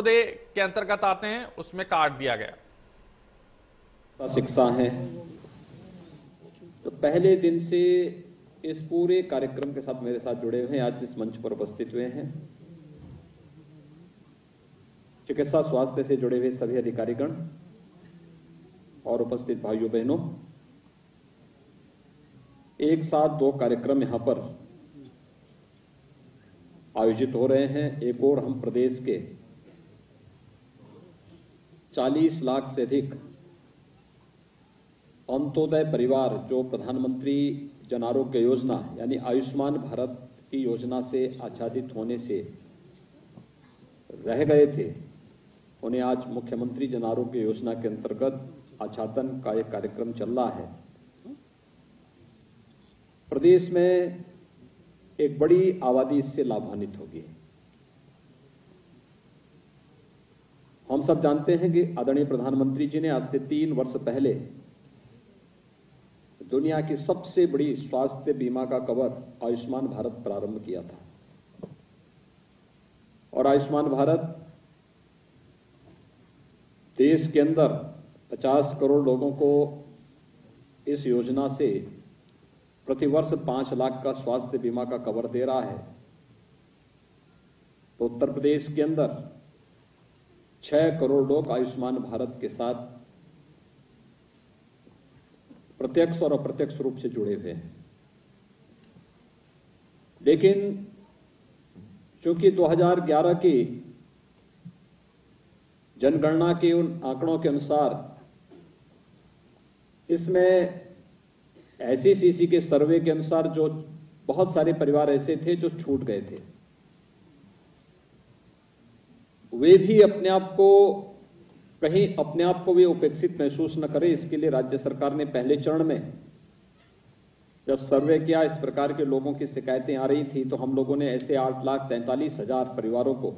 के अंतर्गत आते हैं उसमें काट दिया गया। शिक्षा है तो पहले दिन से इस पूरे कार्यक्रम के साथ मेरे साथ जुड़े हुए हैं, आज इस मंच पर उपस्थित हुए हैं चिकित्सा स्वास्थ्य से जुड़े हुए सभी अधिकारीगण और उपस्थित भाइयों बहनों। एक साथ दो कार्यक्रम यहां पर आयोजित हो रहे हैं। एक और हम प्रदेश के 40 लाख से अधिक अंत्योदय परिवार जो प्रधानमंत्री जन आरोग्य योजना यानी आयुष्मान भारत की योजना से आच्छादित होने से रह गए थे, उन्हें आज मुख्यमंत्री जन आरोग्य योजना के अंतर्गत आच्छादन का एक कार्यक्रम चल रहा है। प्रदेश में एक बड़ी आबादी इससे लाभान्वित होगी। हम सब जानते हैं कि आदरणीय प्रधानमंत्री जी ने आज से 3 वर्ष पहले दुनिया की सबसे बड़ी स्वास्थ्य बीमा का कवर आयुष्मान भारत प्रारंभ किया था और आयुष्मान भारत देश के अंदर 50 करोड़ लोगों को इस योजना से प्रतिवर्ष 5 लाख का स्वास्थ्य बीमा का कवर दे रहा है। तो उत्तर प्रदेश के अंदर 6 करोड़ लोग आयुष्मान भारत के साथ प्रत्यक्ष और अप्रत्यक्ष रूप से जुड़े हुए हैं। लेकिन चूंकि 2011 की जनगणना के उन आंकड़ों के अनुसार इसमें ICCC के सर्वे के अनुसार जो बहुत सारे परिवार ऐसे थे जो छूट गए थे, वे भी अपने आप को भी उपेक्षित महसूस न करें, इसके लिए राज्य सरकार ने पहले चरण में जब सर्वे किया, इस प्रकार के लोगों की शिकायतें आ रही थी, तो हम लोगों ने ऐसे 8,43,000 परिवारों को,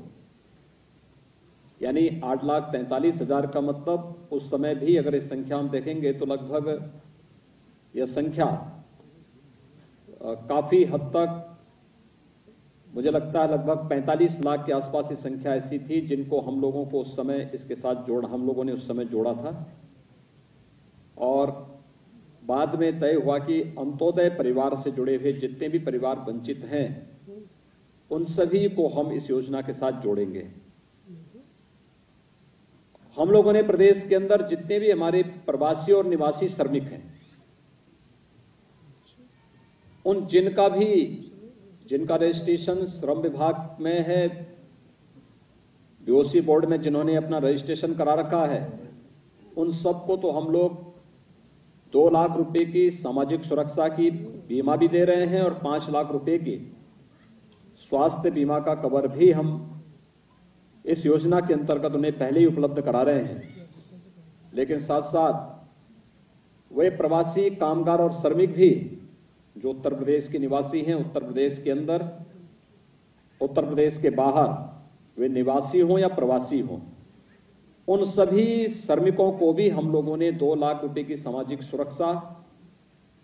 यानी 8,43,000 का मतलब उस समय भी अगर इस संख्या हम देखेंगे तो लगभग यह संख्या काफी हद तक, मुझे लगता है लगभग 45 लाख के आसपास की संख्या ऐसी थी जिनको हम लोगों को उस समय इसके साथ हम लोगों ने उस समय जोड़ा था। और बाद में तय हुआ कि अंत्योदय परिवार से जुड़े हुए जितने भी परिवार वंचित हैं उन सभी को हम इस योजना के साथ जोड़ेंगे। हम लोगों ने प्रदेश के अंदर जितने भी हमारे प्रवासी और निवासी श्रमिक हैं, उन जिनका रजिस्ट्रेशन श्रम विभाग में है, BOC बोर्ड में जिन्होंने अपना रजिस्ट्रेशन करा रखा है, उन सबको तो हम लोग 2 लाख रुपए की सामाजिक सुरक्षा की बीमा भी दे रहे हैं और 5 लाख रुपए की स्वास्थ्य बीमा का कवर भी हम इस योजना के अंतर्गत उन्हें पहले ही उपलब्ध करा रहे हैं। लेकिन साथ साथ वे प्रवासी कामगार और श्रमिक भी जो उत्तर प्रदेश के निवासी हैं, उत्तर प्रदेश के अंदर, उत्तर प्रदेश के बाहर, वे निवासी हों या प्रवासी हों, उन सभी श्रमिकों को भी हम लोगों ने 2 लाख रुपए की सामाजिक सुरक्षा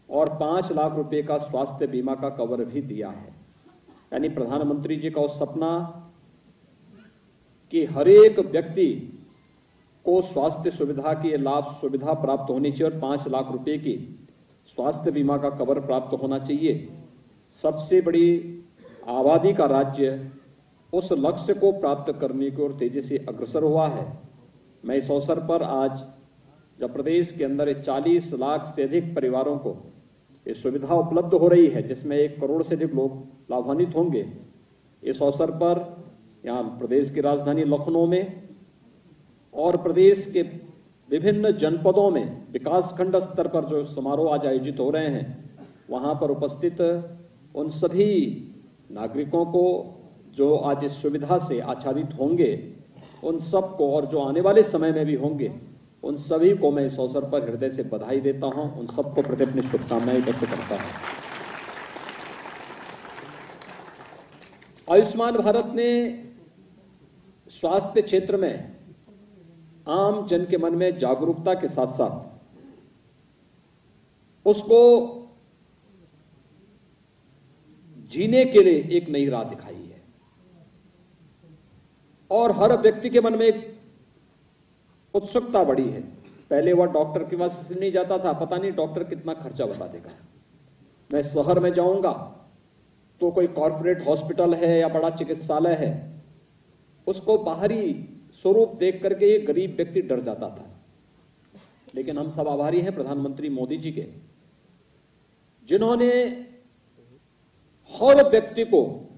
और 5 लाख रुपए का स्वास्थ्य बीमा का कवर भी दिया है। यानी प्रधानमंत्री जी का उस सपना कि हर एक व्यक्ति को स्वास्थ्य सुविधा की लाभ सुविधा प्राप्त होनी चाहिए और 5 लाख रुपए की स्वास्थ्य बीमा का कवर प्राप्त होना चाहिए। सबसे बड़ी आबादी का राज्य उस लक्ष्य को प्राप्त करने की ओर तेजी से अग्रसर हुआ है। मैं इस अवसर पर आज जब प्रदेश के अंदर 40 लाख से अधिक परिवारों को ये सुविधा उपलब्ध हो रही है, जिसमें 1 करोड़ से अधिक लोग लाभान्वित होंगे, इस अवसर पर यहाँ प्रदेश की राजधानी लखनऊ में और प्रदेश के विभिन्न जनपदों में विकासखंड स्तर पर जो समारोह आज आयोजित हो रहे हैं, वहां पर उपस्थित उन सभी नागरिकों को जो आज इस सुविधा से आच्छादित होंगे, उन सबको और जो आने वाले समय में भी होंगे, उन सभी को मैं इस अवसर पर हृदय से बधाई देता हूं, उन सबको प्रति अपनी शुभकामनाएं व्यक्त करता हूं। आयुष्मान भारत ने स्वास्थ्य क्षेत्र में आम जन के मन में जागरूकता के साथ साथ उसको जीने के लिए एक नई राह दिखाई है। और हर व्यक्ति के मन में एक उत्सुकता बढ़ी है। पहले वह डॉक्टर के पास नहीं जाता था, पता नहीं डॉक्टर कितना खर्चा बता देगा। मैं शहर में जाऊंगा तो कोई कॉर्पोरेट हॉस्पिटल है या बड़ा चिकित्सालय है, उसको बाहरी स्वरूप देख करके ये गरीब व्यक्ति डर जाता था। लेकिन हम सब आभारी हैं प्रधानमंत्री मोदी जी के, जिन्होंने हर व्यक्ति को,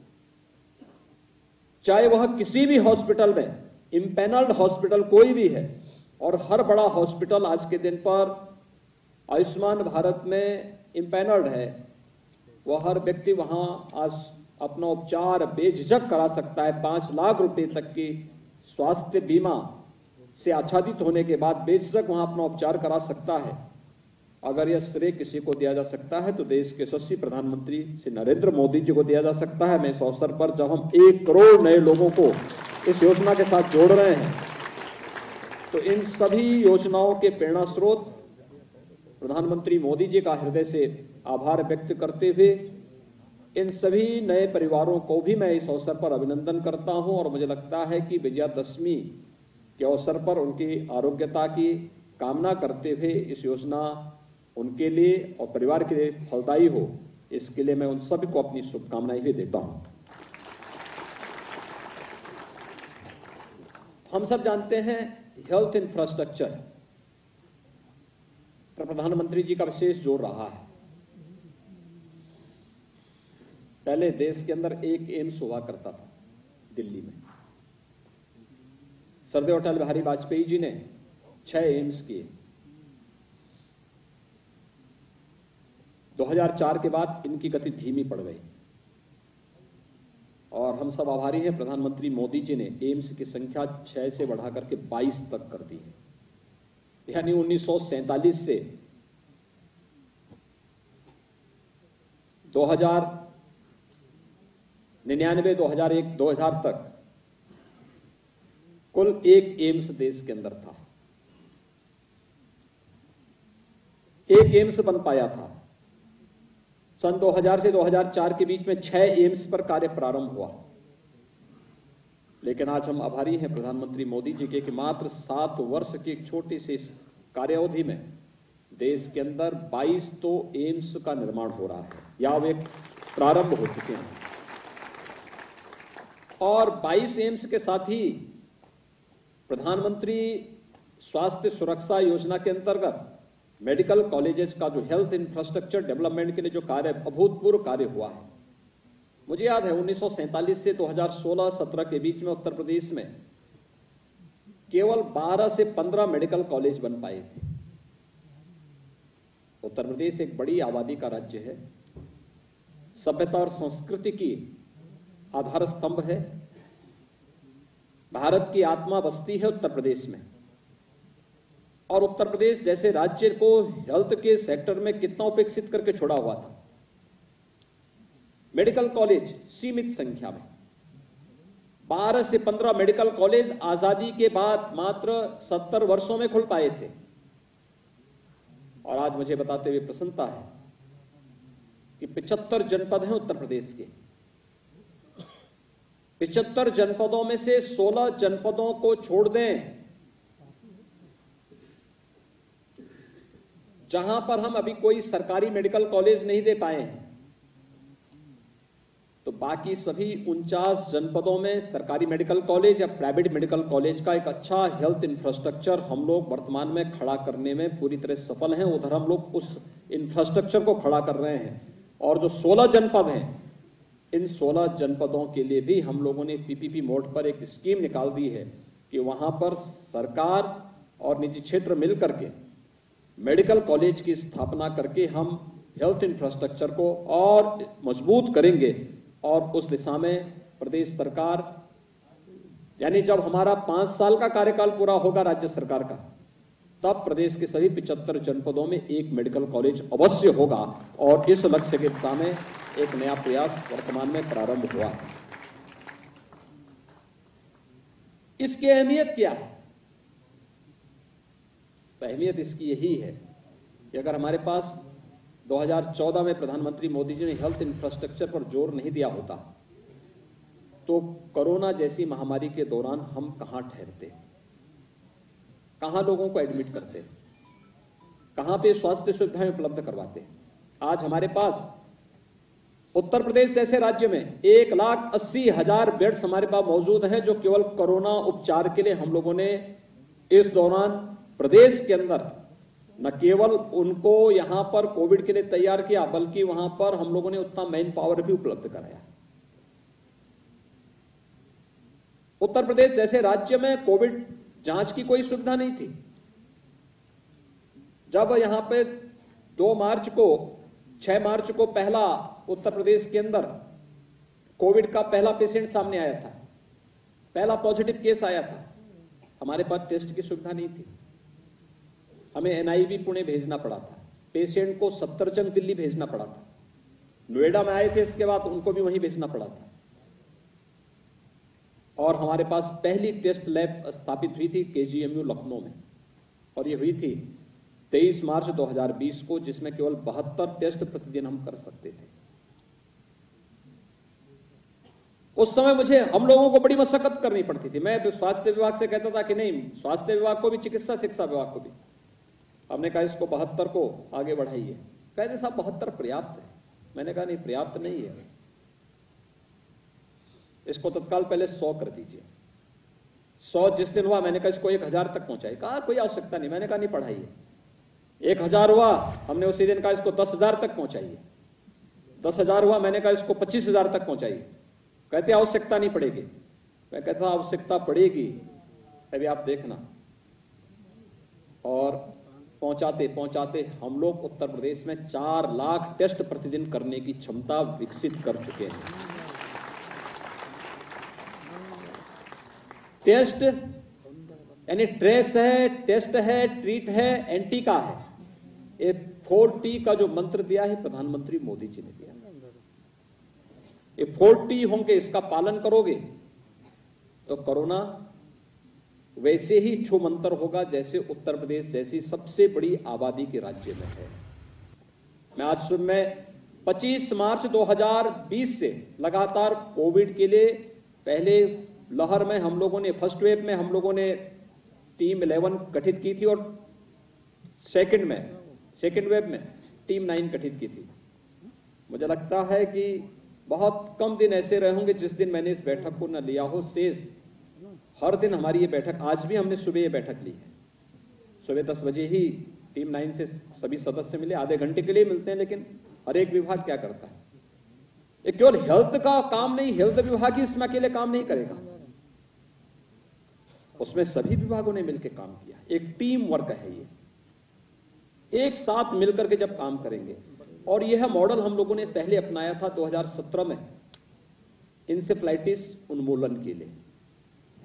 चाहे वह किसी भी हॉस्पिटल में, इम्पैनल्ड हॉस्पिटल कोई भी है, और हर बड़ा हॉस्पिटल आज के दिन पर आयुष्मान भारत में इम्पैनल्ड है, वह हर व्यक्ति वहां आज अपना उपचार बेझिझक करा सकता है। 5 लाख रुपए तक की स्वास्थ्य बीमा से आच्छादित होने के बाद बेझिझक वहां अपना उपचार करा सकता है। अगर यह श्रेय किसी को दिया जा सकता है तो देश के यशस्वी प्रधानमंत्री श्री नरेंद्र मोदी जी को दिया जा सकता है। मैं इस अवसर पर जब हम 1 करोड़ नए लोगों को इस योजना के साथ जोड़ रहे हैं, तो इन सभी योजनाओं के प्रेरणा स्रोत प्रधानमंत्री मोदी जी का हृदय से आभार व्यक्त करते हुए इन सभी नए परिवारों को भी मैं इस अवसर पर अभिनंदन करता हूं। और मुझे लगता है कि विजयादशमी के अवसर पर उनकी आरोग्यता की कामना करते हुए इस योजना उनके लिए और परिवार के लिए फलदायी हो, इसके लिए मैं उन सभी को अपनी शुभकामनाएं भी देता हूं। हम सब जानते हैं हेल्थ इंफ्रास्ट्रक्चर पर प्रधानमंत्री जी का विशेष जोर रहा है। पहले देश के अंदर एक एम्स हुआ करता था दिल्ली में। सरदेव अटल बिहारी वाजपेयी जी ने 6 एम्स किए। 2004 के बाद इनकी गति धीमी पड़ गई और हम सब आभारी हैं प्रधानमंत्री मोदी जी ने एम्स की संख्या 6 से बढ़ाकर के 22 तक कर दी है। यानी 1947 से 2099, 2001, 2000 तक कुल 1 एम्स देश के अंदर था। 1 एम्स बन पाया था। सन 2000 से 2004 के बीच में 6 एम्स पर कार्य प्रारंभ हुआ। लेकिन आज हम आभारी हैं प्रधानमंत्री मोदी जी के कि मात्र 7 वर्ष की एक छोटी सी कार्यावधि में देश के अंदर 22 तो एम्स का निर्माण हो रहा है या वे प्रारंभ हो चुके हैं। और 22 एम्स के साथ ही प्रधानमंत्री स्वास्थ्य सुरक्षा योजना के अंतर्गत मेडिकल कॉलेजेस का जो हेल्थ इंफ्रास्ट्रक्चर डेवलपमेंट के लिए जो कार्य, अभूतपूर्व कार्य हुआ है। मुझे याद है 1947 से 2016-17 के बीच में उत्तर प्रदेश में केवल 12 से 15 मेडिकल कॉलेज बन पाए थे। उत्तर प्रदेश एक बड़ी आबादी का राज्य है, सभ्यता और संस्कृति की आधार स्तंभ है। भारत की आत्मा बसती है उत्तर प्रदेश में। और उत्तर प्रदेश जैसे राज्य को हेल्थ के सेक्टर में कितना उपेक्षित करके छोड़ा हुआ था। मेडिकल कॉलेज सीमित संख्या में, 12 से 15 मेडिकल कॉलेज आजादी के बाद मात्र 70 वर्षों में खुल पाए थे। और आज मुझे बताते हुए प्रसन्नता है कि 75 जनपद हैं उत्तर प्रदेश के। 75 जनपदों में से 16 जनपदों को छोड़ दें जहां पर हम अभी कोई सरकारी मेडिकल कॉलेज नहीं दे पाए हैं, तो बाकी सभी 49 जनपदों में सरकारी मेडिकल कॉलेज या प्राइवेट मेडिकल कॉलेज का एक अच्छा हेल्थ इंफ्रास्ट्रक्चर हम लोग वर्तमान में खड़ा करने में पूरी तरह सफल हैं। उधर हम लोग उस इंफ्रास्ट्रक्चर को खड़ा कर रहे हैं। और जो 16 जनपद हैं, इन 16 जनपदों के लिए भी हम लोगों ने पीपीपी मोड पर एक स्कीम निकाल दी है कि वहां पर सरकार और निजी क्षेत्र मिलकर के मेडिकल कॉलेज की स्थापना करके हम हेल्थ इंफ्रास्ट्रक्चर को और मजबूत करेंगे। और उस दिशा में प्रदेश सरकार, यानी जब हमारा 5 साल का कार्यकाल पूरा होगा राज्य सरकार का, तब प्रदेश के सभी 75 जनपदों में एक मेडिकल कॉलेज अवश्य होगा। और इस लक्ष्य के दिशा में एक नया प्रयास वर्तमान में प्रारंभ हुआ है। इसकी अहमियत क्या है? तो अहमियत इसकी यही है कि अगर हमारे पास 2014 में प्रधानमंत्री मोदी जी ने हेल्थ इंफ्रास्ट्रक्चर पर जोर नहीं दिया होता तो कोरोना जैसी महामारी के दौरान हम कहां ठहरते, कहां लोगों को एडमिट करते, कहां पे स्वास्थ्य सुविधाएं उपलब्ध करवाते। आज हमारे पास उत्तर प्रदेश जैसे राज्य में 1,80,000 बेड्स हमारे पास मौजूद हैं, जो केवल कोरोना उपचार के लिए हम लोगों ने इस दौरान प्रदेश के अंदर न केवल उनको यहां पर कोविड के लिए तैयार किया, बल्कि वहां पर हम लोगों ने उतना मैन पावर भी उपलब्ध कराया। उत्तर प्रदेश जैसे राज्य में कोविड जांच की कोई सुविधा नहीं थी। जब यहां पे 6 मार्च को पहला उत्तर प्रदेश के अंदर कोविड का पहला पेशेंट सामने आया था, पहला पॉजिटिव केस आया था, हमारे पास टेस्ट की सुविधा नहीं थी। हमें एनआईवी पुणे भेजना पड़ा था, पेशेंट को सफदरजंग दिल्ली भेजना पड़ा था, नोएडा में आए थे, इसके बाद उनको भी वहीं भेजना पड़ा था। और हमारे पास पहली टेस्ट लैब स्थापित हुई थी केजीएमयू लखनऊ में, और ये हुई थी 23 मार्च 2020 को, जिसमें केवल 72 टेस्ट प्रतिदिन हम कर सकते थे। उस समय हम लोगों को बड़ी मशक्कत करनी पड़ती थी। मैं स्वास्थ्य विभाग से कहता था कि नहीं, स्वास्थ्य विभाग को भी, चिकित्सा शिक्षा विभाग को भी। हमने कहा इसको 72 को आगे बढ़ाइए। कहते साहब 72 पर्याप्त है। मैंने कहा नहीं, पर्याप्त नहीं है, इसको तत्काल पहले 100 कर दीजिए। 100 जिस दिन हुआ, मैंने कहा इसको 1000 तक पहुंचाइए। कहा कोई आवश्यकता नहीं। मैंने कहा नहीं, बढ़ाइए। 1000 हुआ, हमने उसी दिन कहा इसको 10,000 तक पहुंचाइए। 10,000 हुआ, मैंने कहा इसको 25,000 तक पहुंचाइए। कहते आवश्यकता नहीं पड़ेगी। मैं कहता आवश्यकता पड़ेगी, अभी आप देखना। और पहुंचाते पहुंचाते हम लोग उत्तर प्रदेश में 4 लाख टेस्ट प्रतिदिन करने की क्षमता विकसित कर चुके हैं। टेस्ट यानी ट्रेस है, टेस्ट है, ट्रीट है, एंटी का है। ये 4T का जो मंत्र दिया है प्रधानमंत्री मोदी जी ने दिया। ये 4T होंगे, इसका पालन करोगे तो कोरोना वैसे ही छू मंतर होगा जैसे उत्तर प्रदेश जैसी सबसे बड़ी आबादी के राज्य में है। मैं आज सुबह में 25 मार्च 2020 से लगातार कोविड के लिए पहले लहर में हम लोगों ने, फर्स्ट वेव में हम लोगों ने टीम 11 गठित की थी, और सेकेंड वेव में टीम 9 गठित की थी। मुझे लगता है कि बहुत कम दिन ऐसे रहे होंगे जिस दिन मैंने इस बैठक को न लिया हो। शेष हर दिन हमारी ये बैठक, आज भी हमने सुबह ये बैठक ली है। सुबह 10 बजे ही टीम 9 से सभी सदस्य मिले, आधे घंटे के लिए मिलते हैं, लेकिन हर एक विभाग क्या करता है, ये केवल हेल्थ का काम नहीं, हेल्थ विभाग ही इसमें अकेले काम नहीं करेगा, उसमें सभी विभागों ने मिलकर काम किया। एक टीम वर्क है ये, एक साथ मिलकर के जब काम करेंगे। और यह मॉडल हम लोगों ने पहले अपनाया था 2017 में इंसेफ्लाइटिस उन्मूलन के लिए।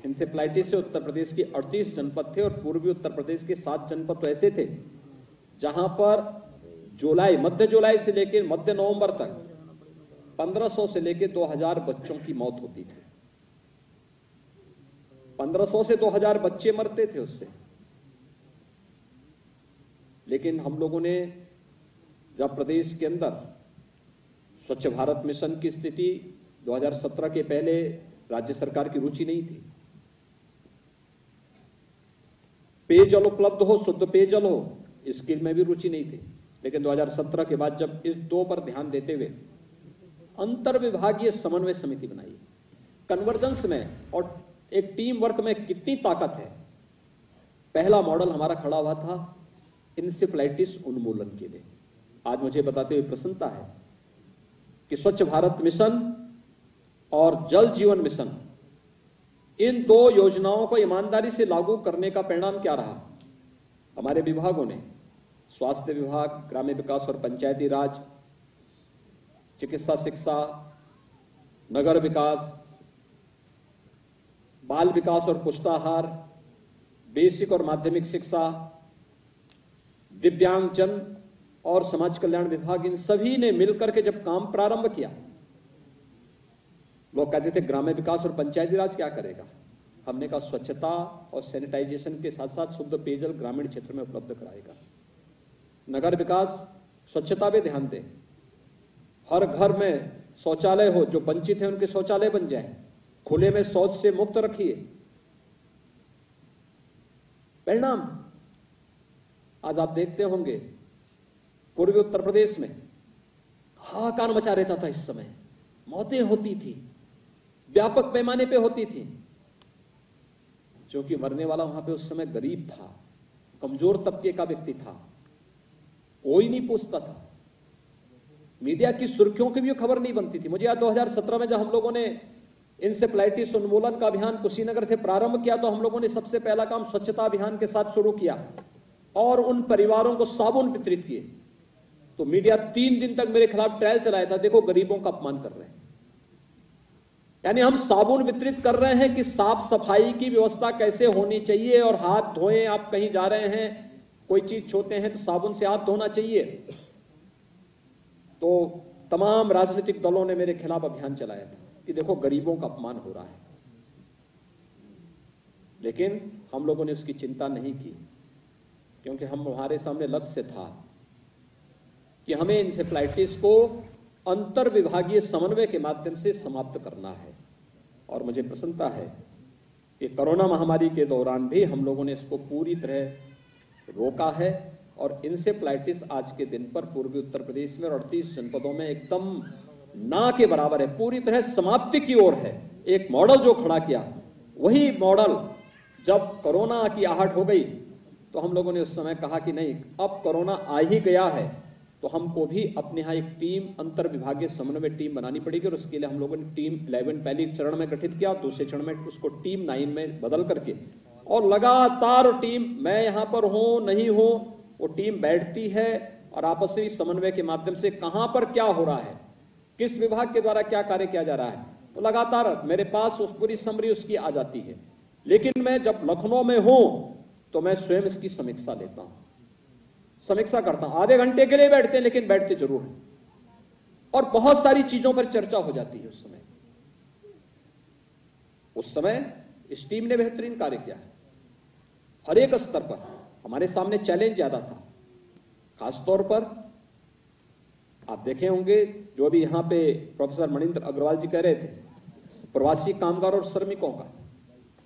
इंसेफ्लाइटिस से उत्तर प्रदेश के 38 जनपद थे, और पूर्वी उत्तर प्रदेश के 7 जनपद तो ऐसे थे जहां पर मध्य जुलाई से लेकर मध्य नवंबर तक 1500 से लेकर 2000 बच्चों की मौत होती थी। 1500 से 2000 बच्चे मरते थे उससे। लेकिन हम लोगों ने जब प्रदेश के अंदर स्वच्छ भारत मिशन की स्थिति 2017 के पहले राज्य सरकार की रुचि नहीं थी, पेयजल उपलब्ध हो, शुद्ध पेयजल हो, इसके में भी रुचि नहीं थी। लेकिन 2017 के बाद जब इस 2 पर ध्यान देते हुए अंतर विभागीय समन्वय समिति बनाई, कन्वर्जेंस में और एक टीम वर्क में कितनी ताकत है। पहला मॉडल हमारा खड़ा हुआ था इंसेफ्लाइटिस उन्मूलन के लिए। आज मुझे बताते हुए प्रसन्नता है कि स्वच्छ भारत मिशन और जल जीवन मिशन, इन 2 योजनाओं को ईमानदारी से लागू करने का परिणाम क्या रहा। हमारे विभागों ने, स्वास्थ्य विभाग, ग्रामीण विकास और पंचायती राज, चिकित्सा शिक्षा, नगर विकास, बाल विकास और पुष्टाहार, बेसिक और माध्यमिक शिक्षा, दिव्यांगजन और समाज कल्याण विभाग, इन सभी ने मिलकर के जब काम प्रारंभ किया, लोग कहते थे ग्रामीण विकास और पंचायती राज क्या करेगा। हमने कहा स्वच्छता और सैनिटाइजेशन के साथ साथ शुद्ध पेयजल ग्रामीण क्षेत्र में उपलब्ध कराएगा। नगर विकास, स्वच्छता पे ध्यान दे, हर घर में शौचालय हो, जो वंचित है उनके शौचालय बन जाए। खुले में शौच से मुक्त रखिए। परिणाम आज आप देखते होंगे, पूर्वी उत्तर प्रदेश में हाहाकार मचा रहता था। इस समय मौतें होती थी, व्यापक पैमाने पे होती थी, क्योंकि मरने वाला वहां पे उस समय गरीब था, कमजोर तबके का व्यक्ति था, कोई नहीं पूछता था। मीडिया की सुर्खियों की भी खबर नहीं बनती थी। मुझे याद 2017 में जब हम लोगों ने इंसेफ्लाइटिस उन्मूलन का अभियान कुशीनगर से प्रारंभ किया, तो हम लोगों ने सबसे पहला काम स्वच्छता अभियान के साथ शुरू किया और उन परिवारों को साबुन वितरित किए। तो मीडिया 3 दिन तक मेरे खिलाफ ट्रायल चलाया था, देखो गरीबों का अपमान कर रहे हैं। यानी हम साबुन वितरित कर रहे हैं कि साफ सफाई की व्यवस्था कैसे होनी चाहिए, और हाथ धोएं, आप कहीं जा रहे हैं कोई चीज छूते हैं तो साबुन से हाथ धोना चाहिए। तो तमाम राजनीतिक दलों ने मेरे खिलाफ अभियान चलाया था कि देखो गरीबों का अपमान हो रहा है, लेकिन हम लोगों ने उसकी चिंता नहीं की, क्योंकि हमारे सामने लक्ष्य था कि हमें इंसेफ्लाइटिस को अंतर विभागीय समन्वय के माध्यम से समाप्त करना है। और मुझे प्रसन्नता है कि कोरोना महामारी के दौरान भी हम लोगों ने इसको पूरी तरह रोका है, और इंसेफ्लाइटिस आज के दिन पर पूर्वी उत्तर प्रदेश में 38 जनपदों में एकदम ना के बराबर है, पूरी तरह समाप्ति की ओर है। एक मॉडल जो खड़ा किया, वही मॉडल जब कोरोना की आहट हो गई तो हम लोगों ने उस समय कहा कि नहीं, अब कोरोना आ ही गया है तो हमको भी अपने यहाँ एक टीम, अंतर विभागीय समन्वय टीम बनानी पड़ेगी। और उसके लिए हम लोगों ने टीम 11 पहले चरण में गठित किया, दूसरे चरण में उसको टीम 9 में बदल करके, और लगातार टीम, मैं यहां पर हूं नहीं हूं, वो टीम बैठती है और आपसी समन्वय के माध्यम से कहां पर क्या हो रहा है, किस विभाग के द्वारा क्या कार्य किया जा रहा है, तो लगातार मेरे पास उस पूरी समरी उसकी आ जाती है। लेकिन मैं जब लखनऊ में हूं तो मैं स्वयं इसकी समीक्षा लेता हूं, समीक्षा करता हूं। आधे घंटे के लिए बैठते हैं, लेकिन बैठते जरूर हैं, और बहुत सारी चीजों पर चर्चा हो जाती है। उस समय इस टीम ने बेहतरीन कार्य किया है। हर एक स्तर पर हमारे सामने चैलेंज ज्यादा था, खासतौर पर आप देखे होंगे जो भी यहां पे प्रोफेसर मणिंद्र अग्रवाल जी कह रहे थे, प्रवासी कामगार और श्रमिकों का।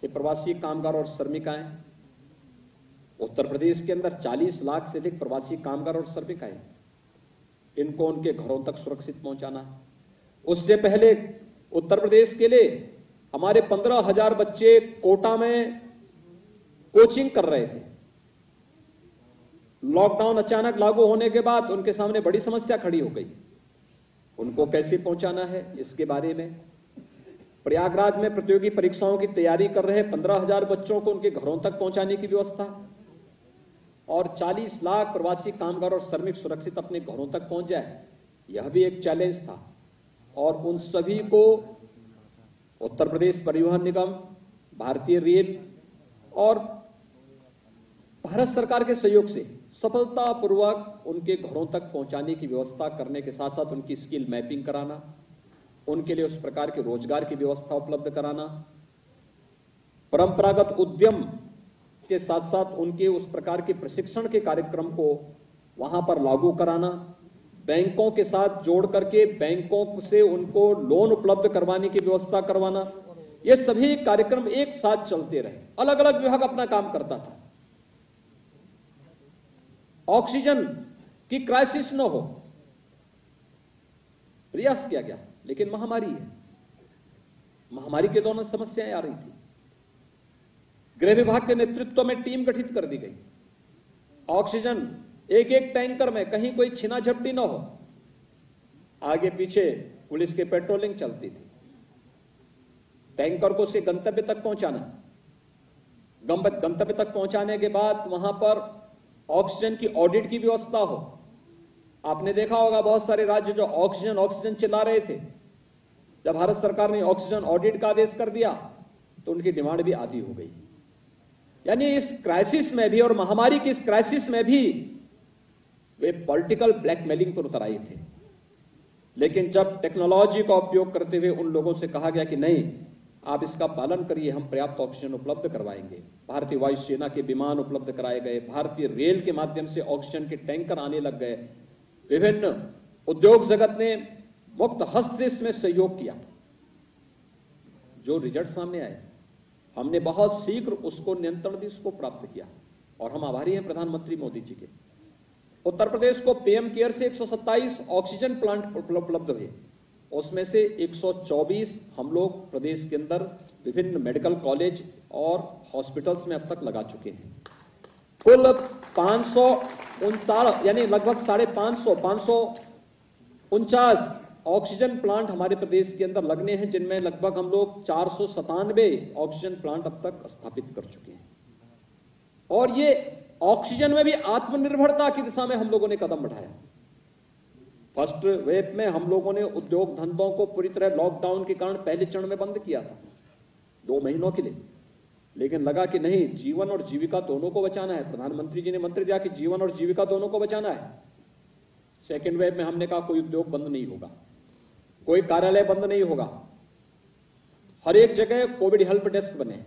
ये प्रवासी कामगार और श्रमिकाएं, उत्तर प्रदेश के अंदर 40 लाख से अधिक प्रवासी कामगार और श्रमिकाएं, इनको उनके घरों तक सुरक्षित पहुंचाना। उससे पहले उत्तर प्रदेश के लिए हमारे 15,000 बच्चे कोटा में कोचिंग कर रहे थे। लॉकडाउन अचानक लागू होने के बाद उनके सामने बड़ी समस्या खड़ी हो गई, उनको कैसे पहुंचाना है, इसके बारे में। प्रयागराज में प्रतियोगी परीक्षाओं की तैयारी कर रहे 15,000 बच्चों को उनके घरों तक पहुंचाने की व्यवस्था, और 40 लाख प्रवासी कामगार और श्रमिक सुरक्षित अपने घरों तक पहुंच जाए, यह भी एक चैलेंज था। और उन सभी को उत्तर प्रदेश परिवहन निगम, भारतीय रेल और भारत सरकार के सहयोग से सफलतापूर्वक उनके घरों तक पहुंचाने की व्यवस्था करने के साथ साथ उनकी स्किल मैपिंग कराना, उनके लिए उस प्रकार के रोजगार की व्यवस्था उपलब्ध कराना, परंपरागत उद्यम के साथ साथ उनके उस प्रकार के प्रशिक्षण के कार्यक्रम को वहां पर लागू कराना, बैंकों के साथ जोड़ करके बैंकों से उनको लोन उपलब्ध करवाने की व्यवस्था करवाना, ये सभी कार्यक्रम एक साथ चलते रहे। अलग अलग विभाग अपना काम करता था। ऑक्सीजन की क्राइसिस न हो, प्रयास किया गया, लेकिन महामारी है, महामारी के दौरान समस्याएं आ रही थी। गृह विभाग के नेतृत्व में टीम गठित कर दी गई। ऑक्सीजन एक एक टैंकर में कहीं कोई छीना झपटी न हो, आगे पीछे पुलिस की पेट्रोलिंग चलती थी। टैंकर को से गंतव्य तक पहुंचाना, गंतव्य तक पहुंचाने के बाद वहां पर ऑक्सीजन की ऑडिट की व्यवस्था हो। आपने देखा होगा बहुत सारे राज्य जो ऑक्सीजन चिल्ला रहे थे, जब भारत सरकार ने ऑक्सीजन ऑडिट का आदेश कर दिया तो उनकी डिमांड भी आधी हो गई। यानी इस क्राइसिस में भी और महामारी की इस क्राइसिस में भी वे पॉलिटिकल ब्लैकमेलिंग पर उतर आए थे। लेकिन जब टेक्नोलॉजी का उपयोग करते हुए उन लोगों से कहा गया कि नहीं, आप इसका पालन करिए, हम पर्याप्त ऑक्सीजन उपलब्ध करवाएंगे, भारतीय वायुसेना के विमान उपलब्ध कराए गए, भारतीय रेल के माध्यम से ऑक्सीजन के टैंकर आने लग गए, विभिन्न उद्योग जगत ने मुक्त हस्त से इसमें सहयोग किया। जो रिजल्ट सामने आए, हमने बहुत शीघ्र उसको नियंत्रण भी उसको प्राप्त किया और हम आभारी हैं प्रधानमंत्री मोदी जी के। उत्तर प्रदेश को पीएम केयर से 127 ऑक्सीजन प्लांट उपलब्ध हुए, उसमें से 124 हम लोग प्रदेश के अंदर विभिन्न मेडिकल कॉलेज और हॉस्पिटल्स में अब तक लगा चुके हैं। कुल 549 यानी लगभग 549 ऑक्सीजन प्लांट हमारे प्रदेश के अंदर लगने हैं, जिनमें लगभग हम लोग 497 ऑक्सीजन प्लांट अब तक स्थापित कर चुके हैं। और ये ऑक्सीजन में भी आत्मनिर्भरता की दिशा में हम लोगों ने कदम बढ़ाया। फर्स्ट वेव में हम लोगों ने उद्योग धंधों को पूरी तरह लॉकडाउन के कारण पहले चरण में बंद किया था 2 महीनों के लिए, लेकिन लगा कि नहीं, जीवन और जीविका दोनों को बचाना है। प्रधानमंत्री जी ने मंत्र दिया कि जीवन और जीविका दोनों को बचाना है। सेकेंड वेव में हमने कहा कोई उद्योग बंद नहीं होगा, कोई कार्यालय बंद नहीं होगा, हर एक जगह कोविड हेल्प डेस्क बने,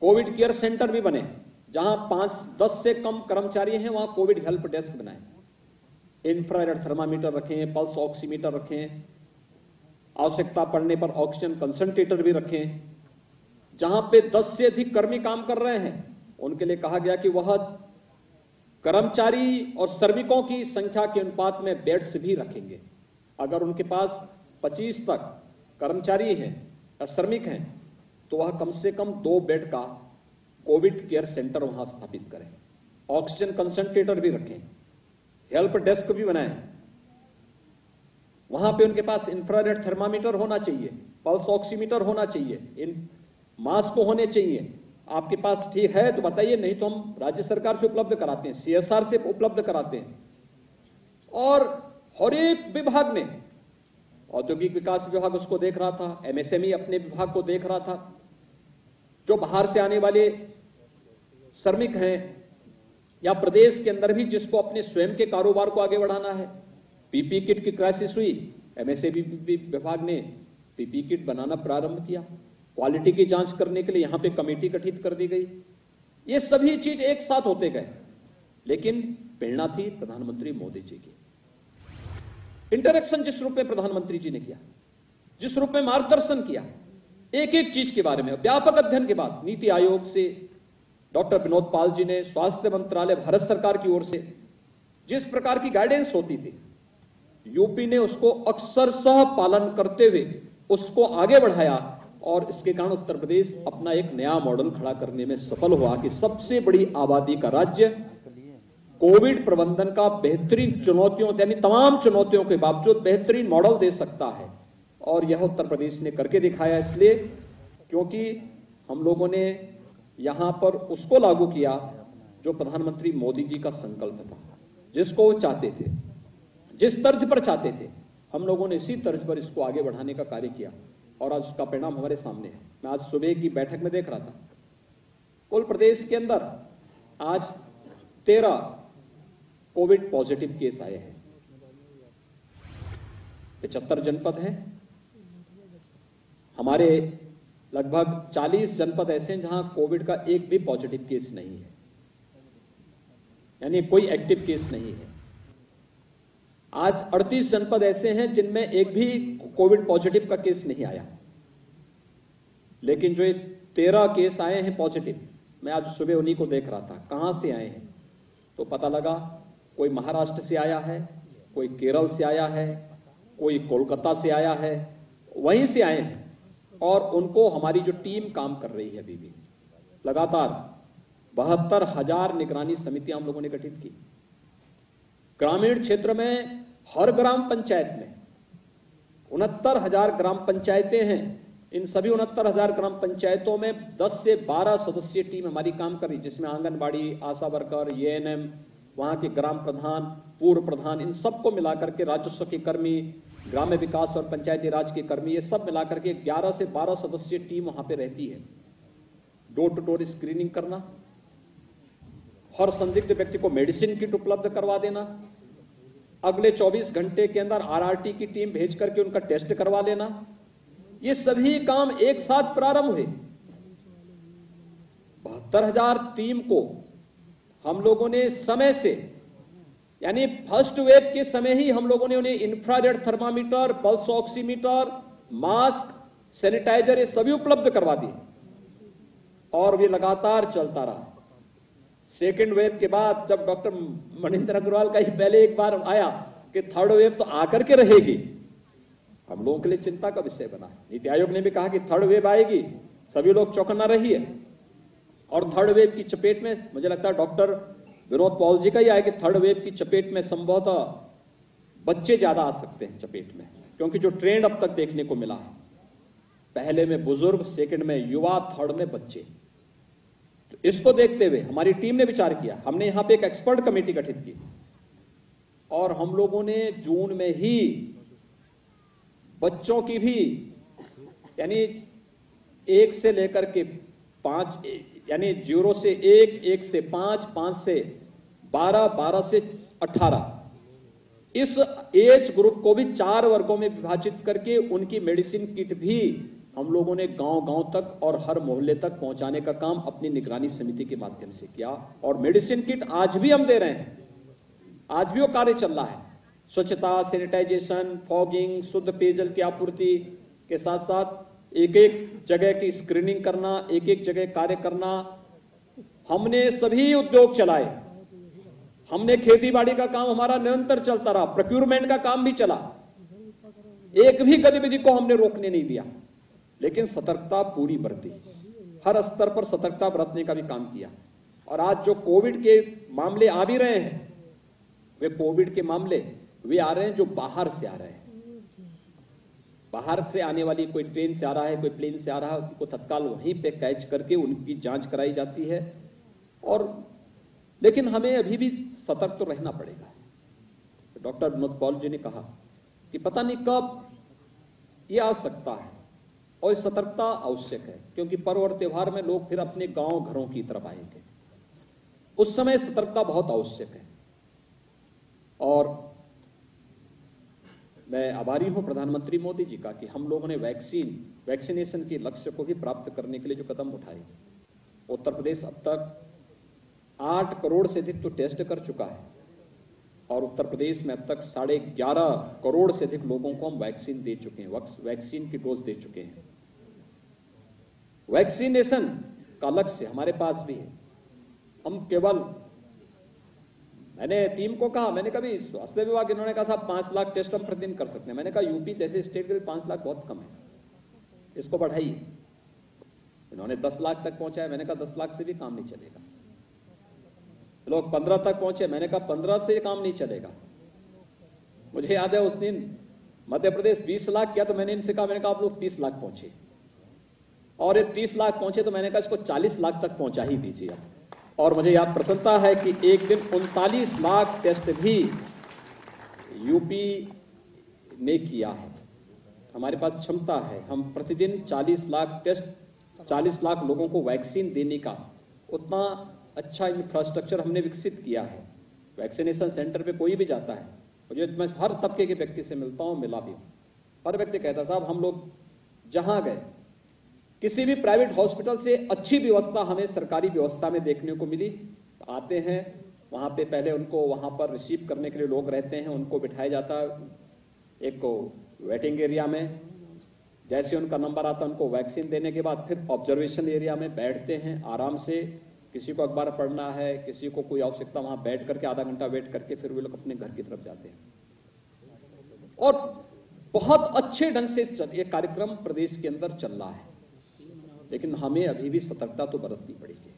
कोविड केयर सेंटर भी बने, जहां 5-10 से कम कर्मचारी हैं वहां कोविड हेल्प डेस्क बनाए, इंफ्रारेड थर्मामीटर रखें, पल्स ऑक्सीमीटर रखें, आवश्यकता पड़ने पर ऑक्सीजन कंसंट्रेटर भी रखें। जहां पे 10 से अधिक कर्मी काम कर रहे हैं उनके लिए कहा गया कि वह कर्मचारी और श्रमिकों की संख्या के अनुपात में बेड्स भी रखेंगे। अगर उनके पास 25 तक कर्मचारी हैं या श्रमिक हैं तो वह कम से कम 2 बेड का कोविड केयर सेंटर वहां स्थापित करें, ऑक्सीजन कंसंट्रेटर भी रखें, हेल्प डेस्क भी बनाएं। वहां पे उनके पास इंफ्रारेड थर्मामीटर होना चाहिए, पल्स ऑक्सीमीटर होना चाहिए, इन मास्क होने चाहिए। आपके पास ठीक है तो बताइए, नहीं तो हम राज्य सरकार से उपलब्ध कराते हैं, सीएसआर से उपलब्ध कराते हैं। और हर एक विभाग ने, औद्योगिक विकास विभाग उसको देख रहा था, एमएसएमई अपने विभाग को देख रहा था, जो बाहर से आने वाले श्रमिक हैं या प्रदेश के अंदर भी जिसको अपने स्वयं के कारोबार को आगे बढ़ाना है। पीपी किट की क्राइसिस हुई, एमएसएमई विभाग ने पीपी किट बनाना प्रारंभ किया, क्वालिटी की जांच करने के लिए यहां पे कमेटी गठित कर दी गई। ये सभी चीज एक साथ होते गए, लेकिन प्रेरणा थी प्रधानमंत्री मोदी जी की। इंटरेक्शन जिस रूप में प्रधानमंत्री जी ने किया, जिस रूप में मार्गदर्शन किया, एक एक चीज के बारे में व्यापक अध्ययन के बाद नीति आयोग से डॉक्टर विनोद पाल जी ने, स्वास्थ्य मंत्रालय भारत सरकार की ओर से जिस प्रकार की गाइडेंस होती थी, यूपी ने उसको अक्षरशः पालन करते हुए उसको आगे बढ़ाया और इसके कारण उत्तर प्रदेश अपना एक नया मॉडल खड़ा करने में सफल हुआ कि सबसे बड़ी आबादी का राज्य कोविड प्रबंधन का बेहतरीन चुनौतियों यानी तमाम चुनौतियों के बावजूद बेहतरीन मॉडल दे सकता है। और यह उत्तर प्रदेश ने करके दिखाया, इसलिए क्योंकि हम लोगों ने यहां पर उसको लागू किया जो प्रधानमंत्री मोदी जी का संकल्प था, जिसको वो चाहते थे, जिस तर्ज पर चाहते थे, हम लोगों ने इसी तर्ज पर इसको आगे बढ़ाने का कार्य किया और आज उसका परिणाम हमारे सामने है। मैं आज सुबह की बैठक में देख रहा था, कुल प्रदेश के अंदर आज 13 कोविड पॉजिटिव केस आए हैं, 75 जनपद हैं, हमारे लगभग 40 जनपद ऐसे हैं जहां कोविड का एक भी पॉजिटिव केस नहीं है, यानी कोई एक्टिव केस नहीं है। आज 38 जनपद ऐसे हैं जिनमें एक भी कोविड पॉजिटिव का केस नहीं आया, लेकिन जो ये 13 केस आए हैं पॉजिटिव, मैं आज सुबह उन्हीं को देख रहा था। कहां से आए हैं तो पता लगा कोई महाराष्ट्र से आया है, कोई केरल से आया है, कोई कोलकाता से आया है, वहीं से आए हैं। और उनको हमारी जो टीम काम कर रही है अभी भी लगातार 72,000 निगरानी समितियां हम लोगों ने गठित की। ग्रामीण क्षेत्र में हर ग्राम पंचायत में 69,000 ग्राम पंचायतें हैं, इन सभी 69,000 ग्राम पंचायतों में 10 से 12 सदस्यीय टीम हमारी काम कर रही, जिसमें आंगनबाड़ी, आशा वर्कर, एएनएम, वहां के ग्राम प्रधान, पूर्व प्रधान, इन सबको मिलाकर के राजस्व के कर्मी, ग्राम्य विकास और पंचायती राज के कर्मी, ये सब मिलाकर के 11 से 12 सदस्यीय टीम वहां पे रहती है। डोर टू डोर स्क्रीनिंग करना, हर संदिग्ध व्यक्ति को मेडिसिन किट उपलब्ध करवा देना, अगले 24 घंटे के अंदर आरआरटी की टीम भेज करके उनका टेस्ट करवा लेना, ये सभी काम एक साथ प्रारंभ हुए। 72,000 टीम को हम लोगों ने समय से, यानी फर्स्ट वेव के समय ही हम लोगों ने उन्हें infrared thermometer, pulse oximeter, mask sanitiser, ये सभी उपलब्ध करवा दिए और ये लगातार चलता रहा। सेकेंड वेव के बाद जब डॉक्टर मनिंदर अग्रवाल का ही पहले एक बार आया कि थर्ड वेव तो आकर के रहेगी, हम लोगों के लिए चिंता का विषय बना। नीति आयोग ने भी कहा कि थर्ड वेव आएगी, सभी लोग चौकन्ना रहिए। और थर्ड वेव की चपेट में मुझे लगता है डॉक्टर विनोद पॉल जी का ही आया कि थर्ड वेव की चपेट में संभवतः बच्चे ज्यादा आ सकते हैं चपेट में, क्योंकि जो ट्रेंड अब तक देखने को मिला है, पहले में बुजुर्ग, सेकंड में युवा, थर्ड में बच्चे। तो इसको देखते हुए हमारी टीम ने विचार किया, हमने यहां पे एक एक्सपर्ट कमेटी गठित की और हम लोगों ने जून में ही बच्चों की भी, यानी 1 से लेकर के 5, यानी 0 से 1, 1 से 5, 5 से 12, 12 से 18, इस एज ग्रुप को भी 4 वर्गों में विभाजित करके उनकी मेडिसिन किट भी हम लोगों ने गांव-गांव तक और हर मोहल्ले तक पहुंचाने का काम अपनी निगरानी समिति के माध्यम से किया। और मेडिसिन किट आज भी हम दे रहे हैं, आज भी वो कार्य चल रहा है। स्वच्छता, सैनिटाइजेशन, फॉगिंग, शुद्ध पेयजल की आपूर्ति के साथ साथ एक एक जगह की स्क्रीनिंग करना, एक एक जगह कार्य करना। हमने सभी उद्योग चलाए, हमने खेती बाड़ी का काम हमारा निरंतर चलता रहा, प्रोक्यूरमेंट का काम भी चला, एक भी गतिविधि को हमने रोकने नहीं दिया, लेकिन सतर्कता पूरी बरती, हर स्तर पर सतर्कता बरतने का भी काम किया। और आज जो कोविड के मामले आ भी रहे हैं, वे कोविड के मामले वे आ रहे हैं जो बाहर से आ रहे हैं। बाहर से आने वाली, कोई ट्रेन से आ रहा है, कोई प्लेन से आ रहा है, उनको तत्काल वहीं पे कैच करके उनकी जांच कराई जाती है। और लेकिन हमें अभी भी सतर्क तो रहना पड़ेगा। डॉक्टर विनोद पॉल जी ने कहा कि पता नहीं कब ये आ सकता है और सतर्कता आवश्यक है, क्योंकि पर्व और त्योहार में लोग फिर अपने गांव घरों की तरफ आएंगे, उस समय सतर्कता बहुत आवश्यक है। और मैं आभारी हूं प्रधानमंत्री मोदी जी का कि हम लोगों ने वैक्सीनेशन के लक्ष्य को भी प्राप्त करने के लिए जो कदम उठाए। उत्तर प्रदेश अब तक 8 करोड़ से अधिक तो टेस्ट कर चुका है और उत्तर प्रदेश में अब तक 11.5 करोड़ से अधिक लोगों को हम वैक्सीन दे चुके हैं, वैक्सीन की डोज दे चुके हैं। वैक्सीनेशन का लक्ष्य हमारे पास भी है। हम केवल, मैंने टीम को कहा, मैंने कभी स्वास्थ्य विभाग, इन्होंने कहा साहब 5 लाख टेस्ट हम प्रतिदिन कर सकते हैं। मैंने कहा यूपी जैसे स्टेट के लिए 5 लाख बहुत कम है, इसको बढ़ाइए। इन्होंने 10 लाख तक पहुंचाया, मैंने कहा 10 लाख से भी काम नहीं चलेगा। लोग 15 तक पहुंचे, मैंने कहा 15 से काम नहीं चलेगा। मुझे याद है उस दिन मध्य प्रदेश 20 लाख किया तो मैंने इनसे कहा, मैंने कहा आप लोग 30 लाख पहुंचे, और ये 30 लाख पहुंचे तो मैंने कहा इसको 40 लाख तक पहुंचा ही दीजिए आप। और मुझे याद प्रसन्नता है कि एक दिन 39 लाख टेस्ट भी यूपी ने किया है। हमारे पास क्षमता है, हम प्रतिदिन 40 लाख टेस्ट, 40 लाख लोगों को वैक्सीन देने का उतना अच्छा इंफ्रास्ट्रक्चर हमने विकसित किया है। वैक्सीनेशन सेंटर पे कोई भी जाता है, मुझे मैं हर तबके के व्यक्ति से मिलता हूं, मिला भी, हर व्यक्ति कहता साहब हम लोग जहां गए, किसी भी प्राइवेट हॉस्पिटल से अच्छी व्यवस्था हमें सरकारी व्यवस्था में देखने को मिली। आते हैं वहां पे, पहले उनको वहां पर रिसीव करने के लिए लोग रहते हैं, उनको बिठाया जाता है एक को वेटिंग एरिया में, जैसे उनका नंबर आता है उनको वैक्सीन देने के बाद फिर ऑब्जर्वेशन एरिया में बैठते हैं आराम से। किसी को अखबार पढ़ना है, किसी को कोई आवश्यकता, वहां बैठ करके आधा घंटा वेट करके फिर वे लोग अपने घर की तरफ जाते हैं। और बहुत अच्छे ढंग से ये कार्यक्रम प्रदेश के अंदर चल रहा है, लेकिन हमें अभी भी सतर्कता तो बरतनी पड़ेगी।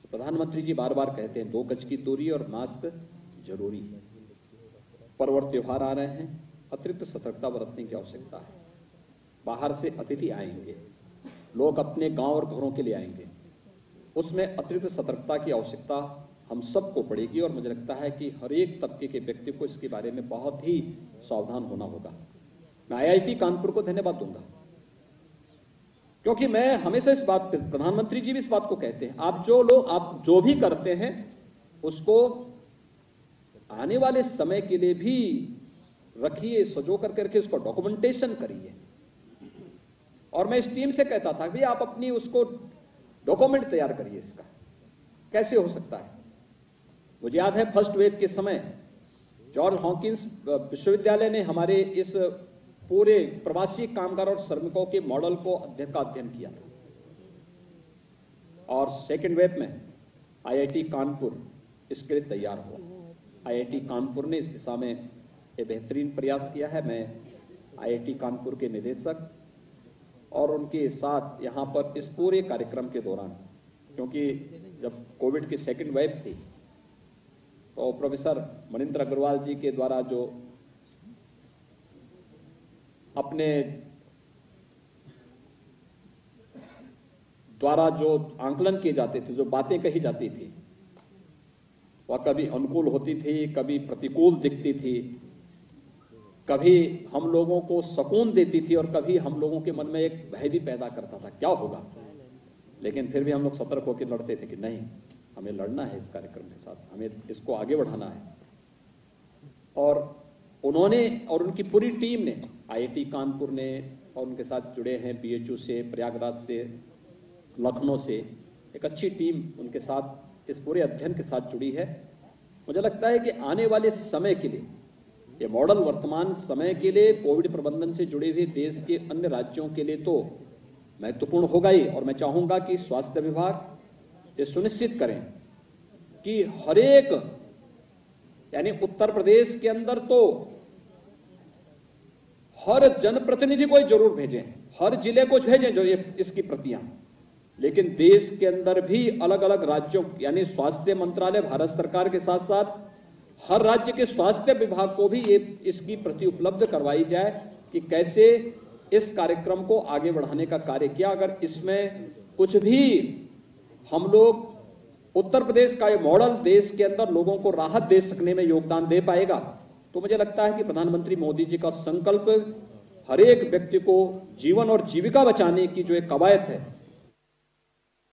तो प्रधानमंत्री जी बार बार कहते हैं 2 गज की दूरी और मास्क जरूरी है। पर्व और त्योहार आ रहे हैं, अतिरिक्त सतर्कता बरतने की आवश्यकता है। बाहर से अतिथि आएंगे, लोग अपने गांव और घरों के लिए आएंगे, उसमें अतिरिक्त सतर्कता की आवश्यकता हम सबको पड़ेगी। और मुझे लगता है कि हर एक तबके के व्यक्ति को इसके बारे में बहुत ही सावधान होना होगा। मैं IIT कानपुर को धन्यवाद दूंगा, क्योंकि मैं हमेशा इस बात पे, प्रधानमंत्री जी भी इस बात को कहते हैं, आप जो भी करते हैं उसको आने वाले समय के लिए भी रखिए, सजो करके उसको डॉक्यूमेंटेशन करिए। और मैं इस टीम से कहता था कि आप अपनी उसको डॉक्यूमेंट तैयार करिए। इसका कैसे हो सकता है? मुझे याद है फर्स्ट वेव के समय जॉर्ज हॉकिंस विश्वविद्यालय ने हमारे इस पूरे प्रवासी कामगार और श्रमिकों के मॉडल को अध्ययन किया था। और सेकेंड वेव में आईआईटी कानपुर इसके लिए तैयार हुआ। आईआईटी कानपुर ने इस दिशा में एक बेहतरीन प्रयास किया है। मैं आईआईटी कानपुर के निदेशक और उनके साथ यहाँ पर इस पूरे कार्यक्रम के दौरान, क्योंकि जब कोविड की सेकेंड वेव थी तो प्रोफेसर मनिंदर अग्रवाल जी के द्वारा जो अपने द्वारा जो आंकलन किए जाते थे, जो बातें कही जाती थी, वह कभी अनुकूल होती थी, कभी प्रतिकूल दिखती थी, कभी हम लोगों को सुकून देती थी और कभी हम लोगों के मन में एक भय भी पैदा करता था क्या होगा। लेकिन फिर भी हम लोग सतर्क होकर लड़ते थे कि नहीं, हमें लड़ना है इस कार्यक्रम के साथ, हमें इसको आगे बढ़ाना है। और उन्होंने और उनकी पूरी टीम ने, आईआईटी कानपुर ने और उनके साथ जुड़े हैं बीएचयू से, प्रयागराज से, लखनऊ से, एक अच्छी टीम उनके साथ इस पूरे अध्ययन के साथ जुड़ी है। मुझे लगता है कि आने वाले समय के लिए ये मॉडल वर्तमान समय के लिए कोविड प्रबंधन से जुड़े हुए देश के अन्य राज्यों के लिए तो महत्वपूर्ण होगा ही। और मैं चाहूंगा कि स्वास्थ्य विभाग ये सुनिश्चित करें कि हर एक, यानी उत्तर प्रदेश के अंदर तो हर जनप्रतिनिधि को जरूर भेजें, हर जिले को भेजें जो ये इसकी प्रतियां, लेकिन देश के अंदर भी अलग अलग राज्यों, यानी स्वास्थ्य मंत्रालय भारत सरकार के साथ साथ हर राज्य के स्वास्थ्य विभाग को भी ये इसकी प्रति उपलब्ध करवाई जाए कि कैसे इस कार्यक्रम को आगे बढ़ाने का कार्य किया। अगर इसमें कुछ भी हम लोग, उत्तर प्रदेश का ये मॉडल देश के अंदर लोगों को राहत दे सकने में योगदान दे पाएगा, तो मुझे लगता है कि प्रधानमंत्री मोदी जी का संकल्प हर एक व्यक्ति को जीवन और जीविका बचाने की जो एक कवायद है